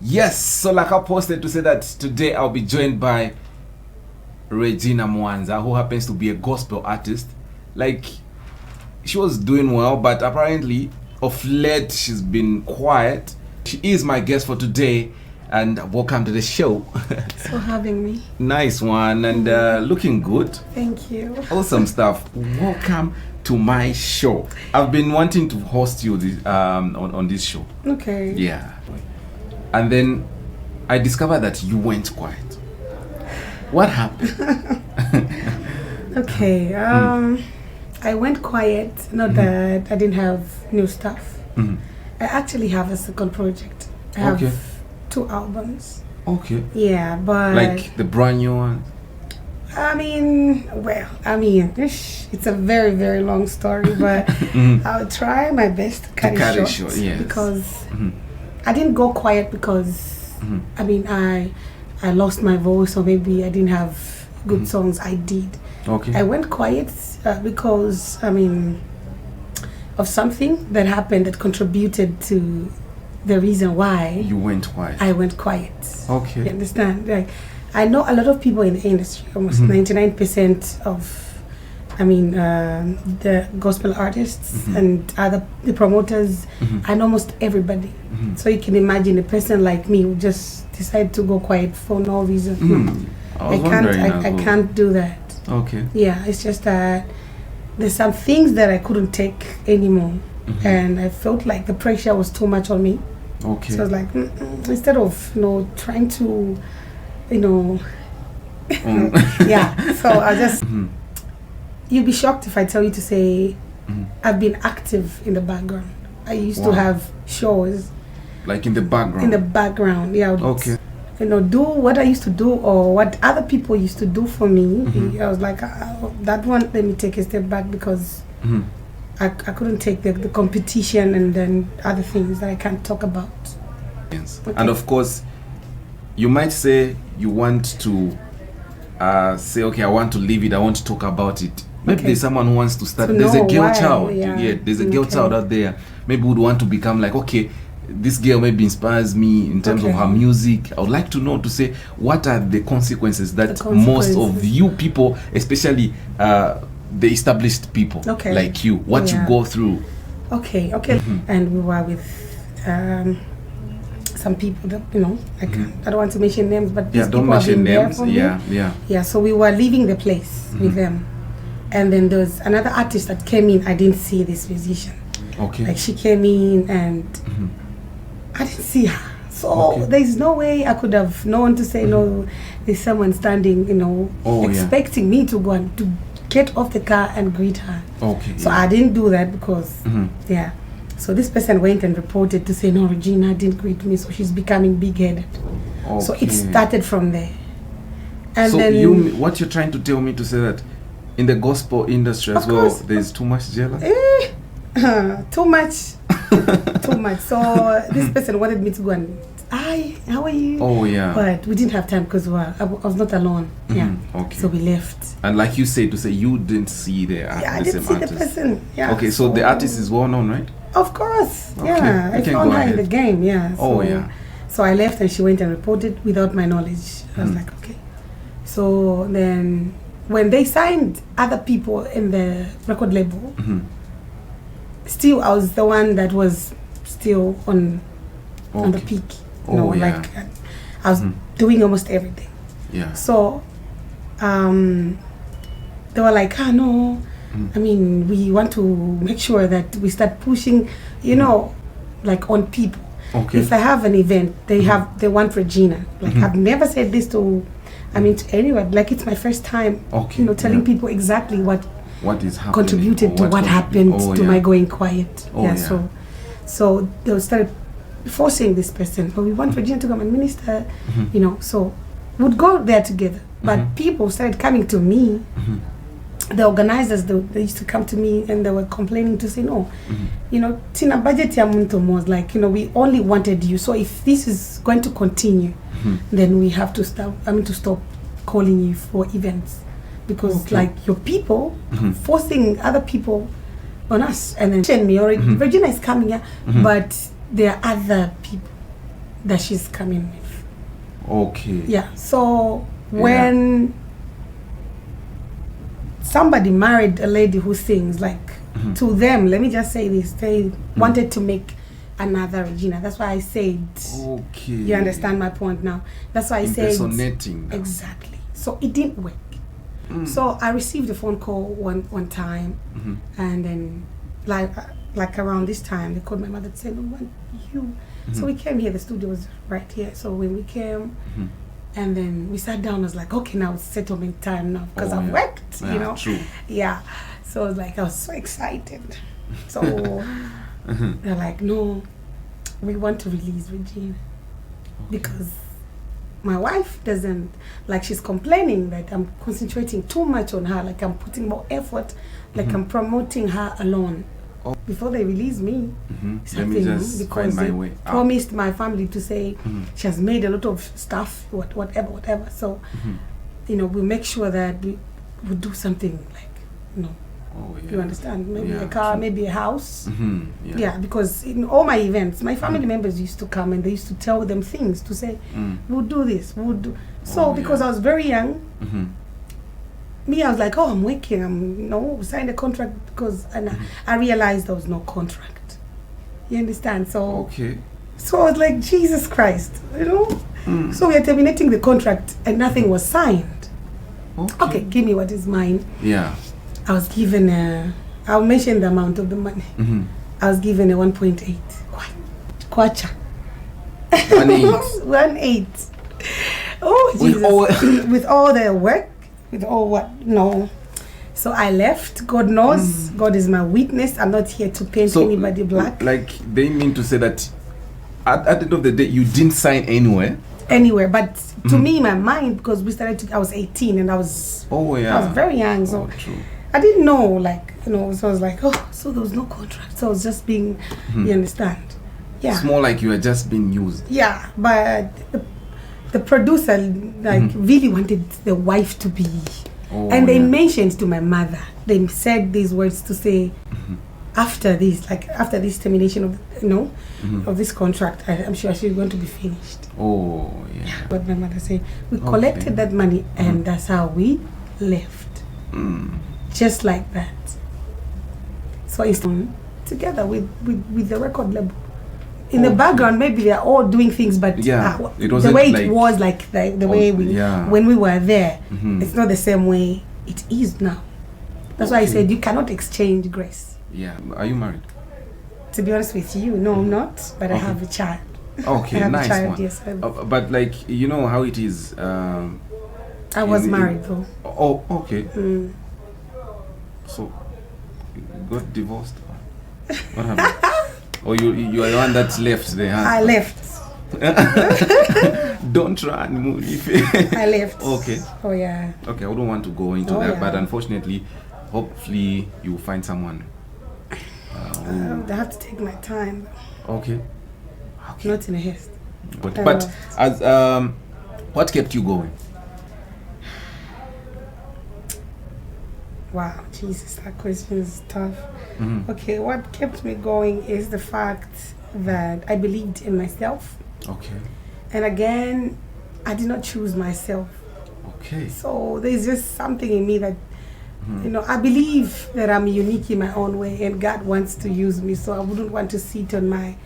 Yes, so like I posted to say that today I'll be joined by Regina Mwanza, who happens to be a gospel artist. Like, she was doing well, but apparently of late she's been quiet. She is my guest for today, and welcome to the show. Thanks for having me. Nice one, and looking good. Thank you. Awesome stuff. Welcome to my show. I've been wanting to host you on this show. Okay. Yeah. And then I discovered that you went quiet. What happened? Okay. I went quiet. Not that I didn't have new stuff. I actually have a second project. I have 2 albums. Okay. Yeah, but like the brand new one. It's a very, very long story, but I'll try my best to cut it short. Yes. Because I didn't go quiet because I lost my voice, or maybe I didn't have good songs. I did. Okay. I went quiet because of something that happened that contributed to the reason why you went quiet. I went quiet. Okay. You understand? Like, I know a lot of people in the industry, almost 99% of the gospel artists and the promoters, and almost everybody. So you can imagine a person like me who just decided to go quiet for no reason. I can't do that. Okay. Yeah, it's just that there's some things that I couldn't take anymore, and I felt like the pressure was too much on me. Okay. So I was like, instead of trying to, yeah. So I just. You'd be shocked if I tell you to say I've been active in the background. I used to have shows. Like in the background? In the background, yeah. Okay. Do what I used to do or what other people used to do for me. I was like, that one, let me take a step back because I couldn't take the competition and then other things that I can't talk about. Yes. Okay. And of course, you might say you want to say, okay, I want to leave it, I want to talk about it. Maybe there's someone who wants to start. There's a girl child. Yeah, there's a girl child out there. Maybe would want to become like, okay, this girl maybe inspires me in terms of her music. I would like to know, to say, what are the consequences that most of you people, especially the established people like you, what you go through. Okay. And we were with some people that I don't want to mention names, but these people have been there for me. Yeah. So we were leaving the place with them. And then there was another artist that came in. I didn't see this musician. Okay. Like, she came in and I didn't see her. So there's no way I could have known to say, no, there's someone standing, expecting me to go and to get off the car and greet her. Okay. So I didn't do that because, So this person went and reported to say, no, Regina didn't greet me, so she's becoming big-headed. Okay. So it started from there. And so then what you're trying to tell me to say that in the gospel industry as well, there's too much jealousy? Too much. Too much. So this person wanted me to go and, hi, how are you? Oh, yeah. But we didn't have time because I was not alone. Yeah. Okay. So we left. And like you said, to say you didn't see the artist. Yeah, I didn't see the person. Yeah. Okay, so the artist is well known, right? Of course. Okay. Yeah. I found her in the game. Yeah. So, So I left and she went and reported without my knowledge. I was like, okay. So then when they signed other people in the record label, still I was the one that was still on the peak. Like I was doing almost everything. Yeah. So they were like, no, we want to make sure that we start pushing, like on people. Okay. If I have an event, they want Regina. Like I've never said this to anyone. Like, it's my first time, telling people exactly what is happening, contributed to what happened to my going quiet. So they started forcing this person. But we want Regina to come and minister, so we'd go there together. But people started coming to me. The organizers, they used to come to me and they were complaining to say, no, tina budget ya muntu was like, we only wanted you. So if this is going to continue, then we have to stop calling you for events, because like your people forcing other people on us. And then me already, Regina is coming here, but there are other people that she's coming with. Okay. Yeah. So when somebody married a lady who sings, like to them, let me just say this, they wanted to make another Regina. That's why I said. Okay. You understand my point now? That's why I said. Impersonating. Exactly. So it didn't work. So I received a phone call one time, and then like around this time they called my mother and said, "We want you." So we came here. The studio was right here. So when we came, and then we sat down, I was like, "Okay, now it's settlement time now because I've worked." You know. True. Yeah. So I was like, I was so excited. So they're like, "No, we want to release Regina because." My wife doesn't, like, she's complaining that I'm concentrating too much on her, like I'm putting more effort, like I'm promoting her alone. Before they release me, let me just because find my they way promised my family to say she has made a lot of stuff, whatever. So, you know, we make sure that we do something like, you know, you understand? Maybe a car, maybe a house. Yeah, because in all my events, my family members used to come and they used to tell them things to say, we'll do this, we'll do. So because I was very young, me, I was like, I'm working. We signed a contract because I realized there was no contract. You understand? So so I was like, Jesus Christ, you know? So we are terminating the contract and nothing was signed. Okay, give me what is mine. Yeah. I was given I'll mention the amount of the money. I was given a 1.8 kwacha. 1.8. Oh, Jesus. With all the work, with all what? No. So I left. God knows. God is my witness. I'm not here to paint anybody black. Like, they mean to say that at the end of the day, you didn't sign anywhere? Anywhere. But to me, my mind, because we started I was 18 and I was I was very young. So true. I didn't know, like, you know, so I was like, so there was no contract. So I was just being, you understand? Yeah. It's more like you were just being used. Yeah, but the producer, like, really wanted the wife to be. And they mentioned to my mother, they said these words to say, after this termination of, you know, of this contract, I'm sure she's going to be finished. But my mother said, we collected that money and that's how we left. Just like that. So it's together with the record label. In the background, maybe they're all doing things, but the way it was, like the way when we were there, it's not the same way it is now. That's why I said you cannot exchange grace. Yeah. Are you married? To be honest with you, no, I'm not. But I have a child. Okay, I have nice a child, one. yes. But like, you know how it is. I was married though. Oh, okay. So, you got divorced? What happened? Or you are the one that left the husband? I left. Don't run, move. I left. Okay. Oh yeah. Okay, I wouldn't want to go into that, but unfortunately, hopefully you will find someone. I have to take my time. Okay. Not in a haste. But as what kept you going? Wow, Jesus, that question is tough. Okay, what kept me going is the fact that I believed in myself. Okay. And again, I did not choose myself. Okay. So there's just something in me that, you know, I believe that I'm unique in my own way and God wants to use me. So I wouldn't want to sit on my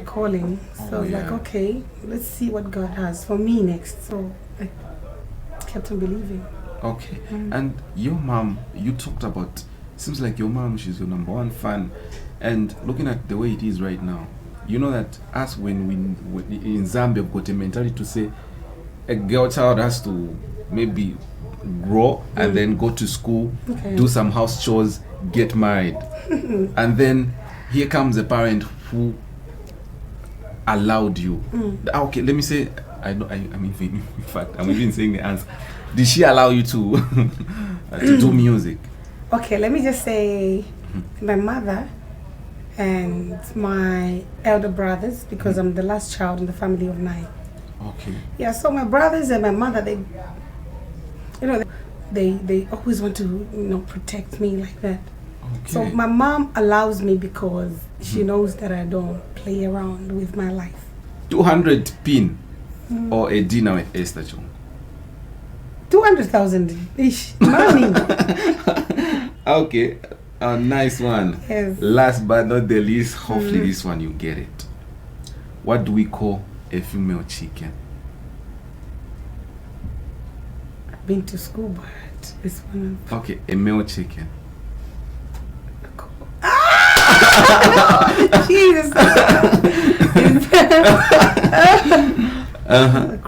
calling. So I was like, okay, let's see what God has for me next. So I kept on believing. Okay. And your mom, you talked about, seems like your mom, she's your number one fan. And looking at the way it is right now, you know that us when in Zambia we've got a mentality to say a girl child has to maybe grow and then go to school, do some house chores, get married. And then here comes a parent who allowed you. Okay, let me say, I mean, in fact, I'm even saying the answer. Did she allow you to to do music? Okay, let me just say my mother and my elder brothers, because I'm the last child in the family of 9. Okay. Yeah, so my brothers and my mother, they always want to, protect me like that. Okay. So my mom allows me because she knows that I don't play around with my life. 200 pin or a dinner with Esther Chung? 200,000 ish money. Okay, a nice one. Yes. Last but not the least, hopefully this one you get it. What do we call a female chicken? I've been to school, but this one. Okay, a male chicken. Jesus. A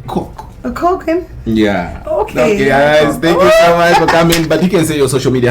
cock. A cock. Yeah. Okay. Okay, guys. Thank you so much for coming. But you can say your social media.